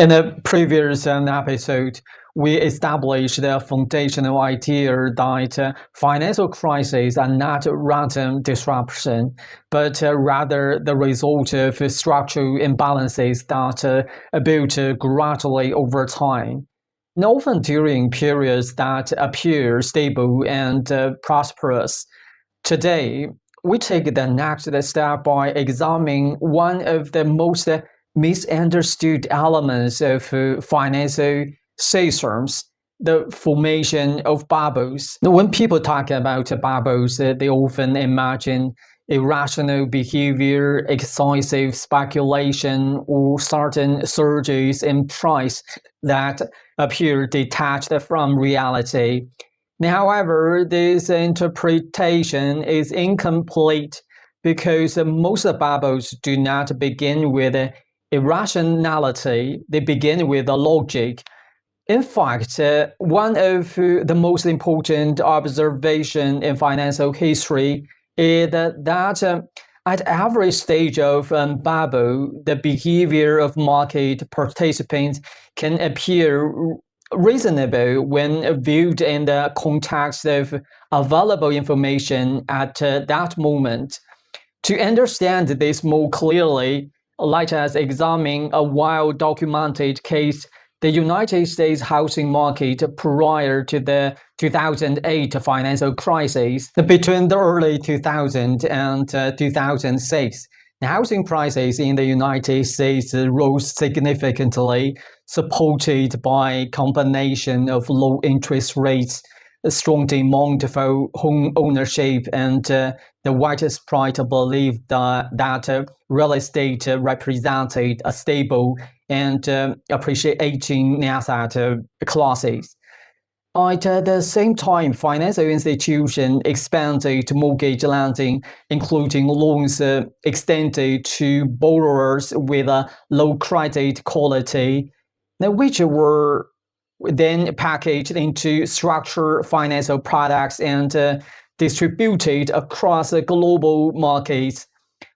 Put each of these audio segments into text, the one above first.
In the previous episode, we established the foundational idea that financial crises are not random disruption, but rather the result of structural imbalances that build gradually over time, and often during periods that appear stable and prosperous. Today, we take the next step by examining one of the most misunderstood elements of financial systems, the formation of bubbles. When people talk about bubbles, they often imagine irrational behavior, excessive speculation, or sudden surges in price that appear detached from reality. However, this interpretation is incomplete because most bubbles do not begin with irrationality, they begin with logic. In fact, one of the most important observations in financial history is that at every stage of bubble, the behavior of market participants can appear reasonable when viewed in the context of available information at that moment. To understand this more clearly, let us examine a well-documented case, the United States housing market prior to the 2008 financial crisis. Between the early 2000s and 2006, the housing prices in the United States rose significantly, supported by a combination of low interest rates, strong demand for home ownership, and the widespread belief that real estate represented a stable and appreciating asset classes. At the same time, financial institutions expanded mortgage lending, including loans extended to borrowers with a low credit quality, which were then packaged into structured financial products and distributed across global markets.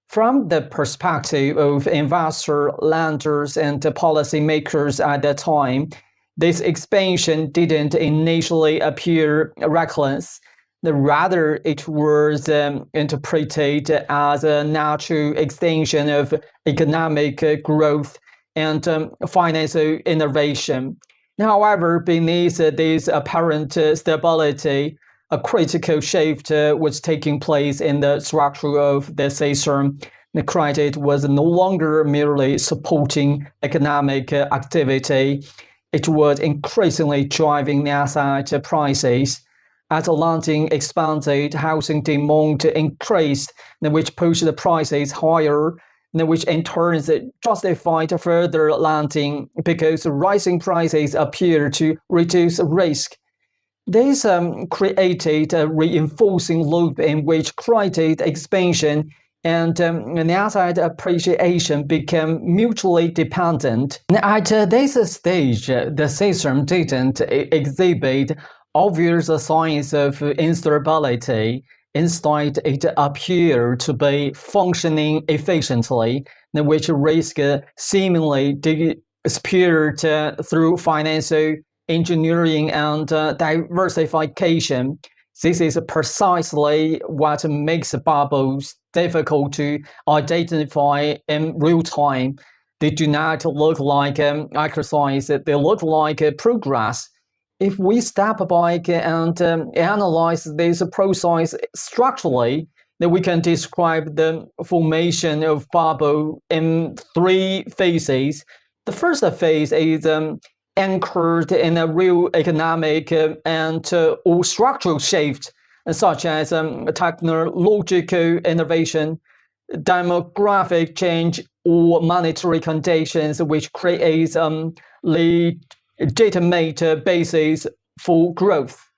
From the perspective of investors, lenders, and policymakers at the time, this expansion didn't initially appear reckless. Rather, it was interpreted as a natural extension of economic growth and financial innovation. However, beneath this apparent stability, a critical shift was taking place in the structure of the system. The credit was no longer merely supporting economic activity. It was increasingly driving asset prices. As lending expanded, housing demand increased, which pushed the prices higher, which in turn justified further lending because rising prices appear to reduce risk. This created a reinforcing loop in which credit expansion and asset appreciation became mutually dependent. At this stage, the system didn't exhibit obvious signs of instability. Instead, it appeared to be functioning efficiently, which risk seemingly disappeared through financial engineering and diversification. This is precisely what makes bubbles difficult to identify in real time. They do not look like exercise, they look like progress. If we step back and analyze this process structurally, then we can describe the formation of bubble in three phases. The first phase is anchored in a real economic and or structural shift, such as technological innovation, demographic change, or monetary conditions, which creates legitimate basis for growth.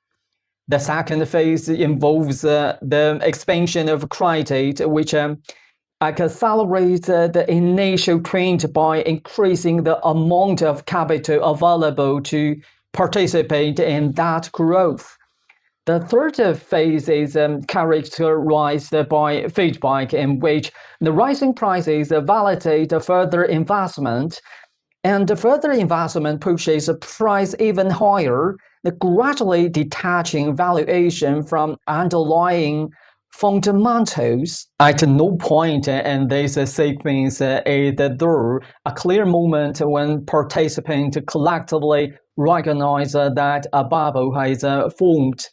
The second phase involves the expansion of credit, which accelerates the initial trend by increasing the amount of capital available to participate in that growth. The third phase is characterized by feedback, in which the rising prices validate further investment, And the further investment pushes the price even higher, gradually detaching valuation from underlying fundamentals. At no point in this sequence is there a clear moment when participants collectively recognize that a bubble has formed,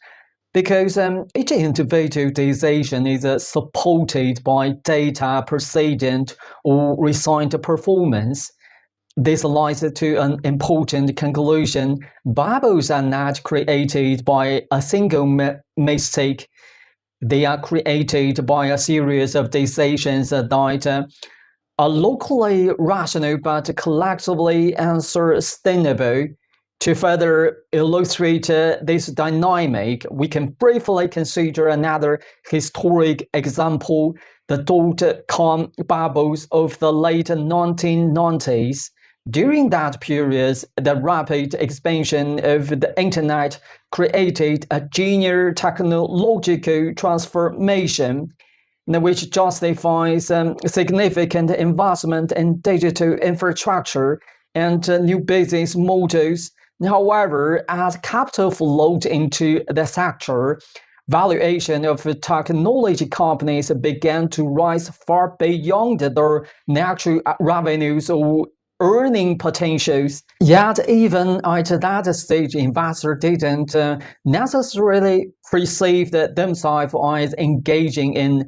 because each individual decision is supported by data precedent or recent performance. This leads to an important conclusion. Bubbles are not created by a single mistake. They are created by a series of decisions that are locally rational but collectively unsustainable. To further illustrate this dynamic, we can briefly consider another historic example, the dot-com bubbles of the late 1990s. During that period, the rapid expansion of the internet created a genius technological transformation which justifies significant investment in digital infrastructure and new business models. However, as capital flowed into the sector, valuation of technology companies began to rise far beyond their natural revenues or earning potentials. Yet, even at that stage, investors didn't necessarily perceive themselves as engaging in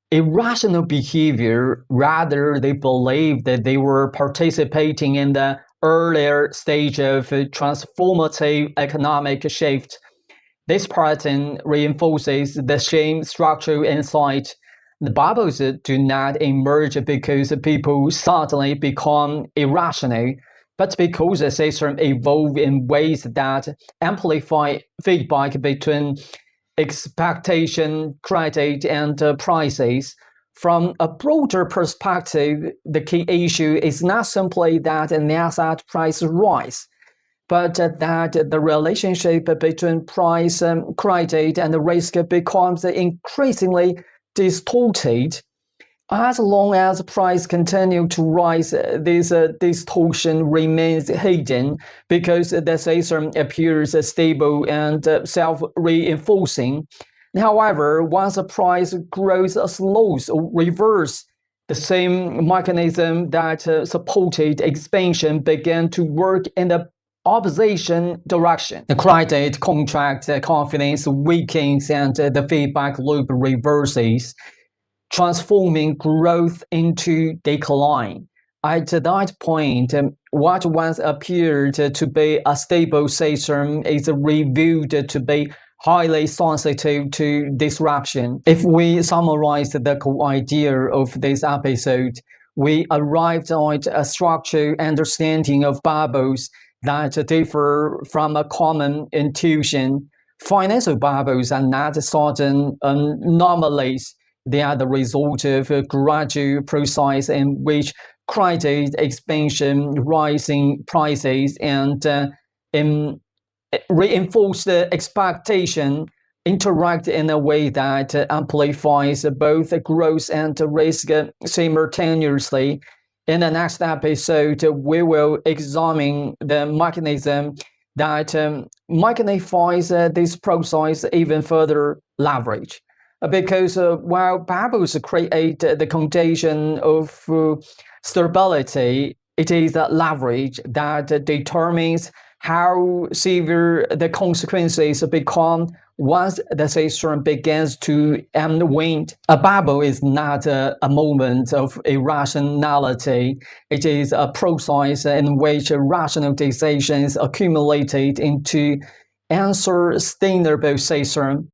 irrational behavior. Rather, they believed that they were participating in the earlier stage of a transformative economic shift. This pattern reinforces the same structural insight. The bubbles do not emerge because people suddenly become irrational, but because the system evolve in ways that amplify feedback between expectation, credit, and prices. From a broader perspective, the key issue is not simply that an asset price rise, but that the relationship between price, credit, and risk becomes increasingly distorted. As long as price continue to rise, this distortion remains hidden because the system appears stable and self-reinforcing. However, once the price grows, slows or reverse, the same mechanism that supported expansion began to work in the opposition direction. The credit contract confidence weakens and the feedback loop reverses, transforming growth into decline. At that point, what once appeared to be a stable system is revealed to be highly sensitive to disruption. If we summarize the core idea of this episode, we arrived at a structured understanding of bubbles that differ from a common intuition. Financial bubbles are not sudden anomalies. They are the result of a gradual process in which credit expansion, rising prices, and reinforced expectation interact in a way that amplifies both growth and risk simultaneously. In the next episode, we will examine the mechanism that magnifies this process even further leverage. Because while bubbles create the condition of stability, it is the leverage that determines how severe the consequences become once the system begins to unwind. A bubble is not a moment of irrationality. It is a process in which rational decisions accumulated into unsustainable system.